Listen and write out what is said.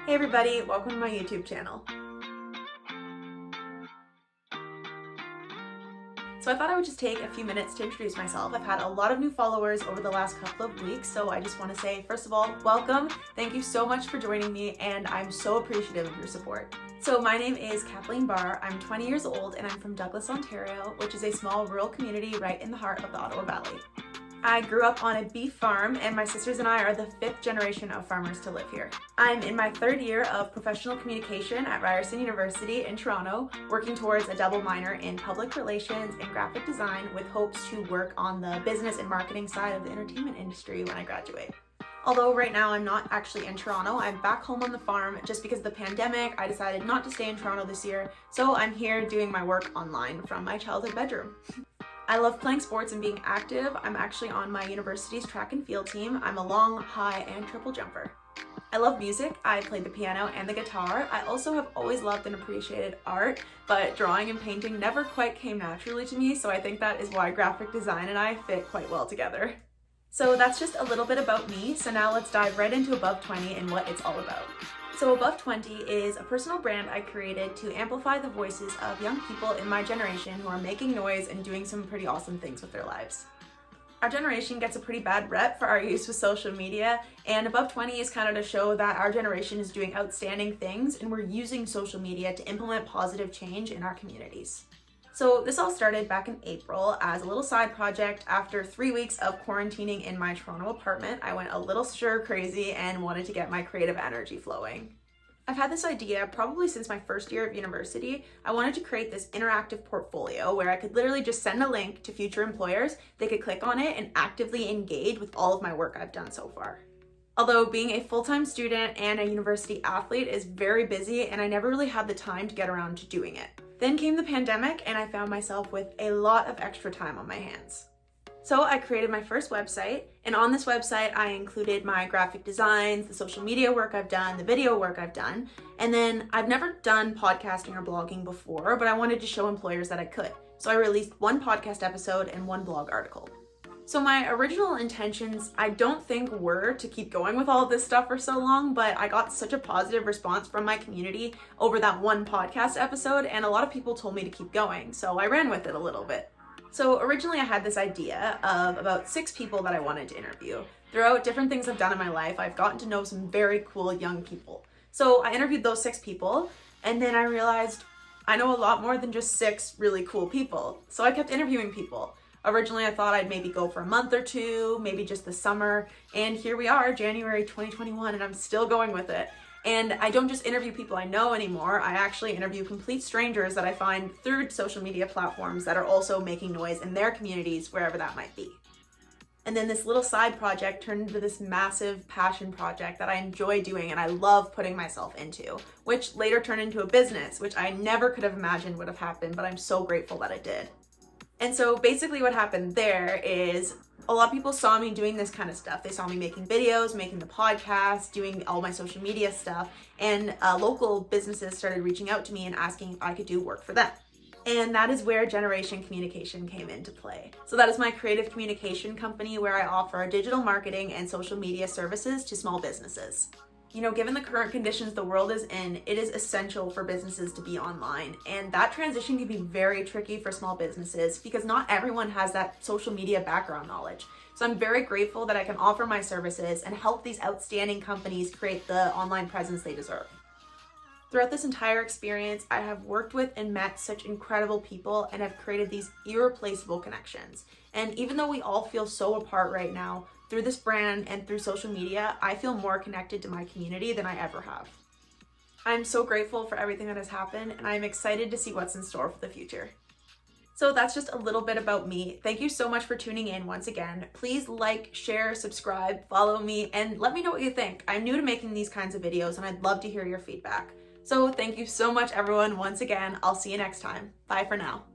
Hey everybody, welcome to my YouTube channel. So I thought I would just take a few minutes to introduce myself. I've had a lot of new followers over the last couple of weeks, so I just want to say, first of all, welcome. Thank you so much for joining me, and I'm so appreciative of your support. So my name is Kathleen Barr. I'm 20 years old, and I'm from Douglas, Ontario, which is a small rural community right in the heart of the Ottawa Valley. I grew up on a beef farm, and my sisters and I are the 5th generation of farmers to live here. I'm in my 3rd year of professional communication at Ryerson University in Toronto, working towards a double minor in public relations and graphic design with hopes to work on the business and marketing side of the entertainment industry when I graduate. Although right now I'm not actually in Toronto, I'm back home on the farm. Just because of the pandemic, I decided not to stay in Toronto this year, so I'm here doing my work online from my childhood bedroom. I love playing sports and being active. I'm actually on my university's track and field team. I'm a long, high, and triple jumper. I love music. I played the piano and the guitar. I also have always loved and appreciated art, but drawing and painting never quite came naturally to me, so I think that is why graphic design and I fit quite well together. So that's just a little bit about me, so now let's dive right into Above 20 and what it's all about. So Above 20 is a personal brand I created to amplify the voices of young people in my generation who are making noise and doing some pretty awesome things with their lives. Our generation gets a pretty bad rep for our use with social media, and Above 20 is kind of to show that our generation is doing outstanding things and we're using social media to implement positive change in our communities. So this all started back in April as a little side project. After 3 weeks of quarantining in my Toronto apartment, I went a little stir crazy and wanted to get my creative energy flowing. I've had this idea probably since my 1st year of university. I wanted to create this interactive portfolio where I could literally just send a link to future employers. They could click on it and actively engage with all of my work I've done so far. Although being a full-time student and a university athlete is very busy, and I never really had the time to get around to doing it. Then came the pandemic, and I found myself with a lot of extra time on my hands. So I created my first website, and on this website I included my graphic designs, the social media work I've done, the video work I've done, and then I've never done podcasting or blogging before, but I wanted to show employers that I could. So I released 1 podcast episode and 1 blog article. So my original intentions, I don't think were to keep going with all of this stuff for so long, but I got such a positive response from my community over that 1 podcast episode, and a lot of people told me to keep going, so I ran with it a little bit. So originally I had this idea of about 6 people that I wanted to interview. Throughout different things I've done in my life, I've gotten to know some very cool young people. So I interviewed those 6 people, and then I realized I know a lot more than just 6 really cool people. So I kept interviewing people. Originally, I thought I'd maybe go for a month or 2, maybe just the summer, and here we are, January 2021, and I'm still going with it. And I don't just interview people I know anymore, I actually interview complete strangers that I find through social media platforms that are also making noise in their communities, wherever that might be. And then this little side project turned into this massive passion project that I enjoy doing and I love putting myself into, which later turned into a business, which I never could have imagined would have happened, but I'm so grateful that it did. And so basically what happened there is a lot of people saw me doing this kind of stuff. They saw me making videos, making the podcast, doing all my social media stuff, and local businesses started reaching out to me and asking if I could do work for them. And that is where Generation Communication came into play. So that is my creative communication company where I offer digital marketing and social media services to small businesses. You know, given the current conditions the world is in, it is essential for businesses to be online. And that transition can be very tricky for small businesses because not everyone has that social media background knowledge. So I'm very grateful that I can offer my services and help these outstanding companies create the online presence they deserve. Throughout this entire experience, I have worked with and met such incredible people and have created these irreplaceable connections. And even though we all feel so apart right now, through this brand and through social media, I feel more connected to my community than I ever have. I'm so grateful for everything that has happened, and I'm excited to see what's in store for the future. So that's just a little bit about me. Thank you so much for tuning in once again. Please like, share, subscribe, follow me, and let me know what you think. I'm new to making these kinds of videos, and I'd love to hear your feedback. So thank you so much, everyone, once again. I'll see you next time. Bye for now.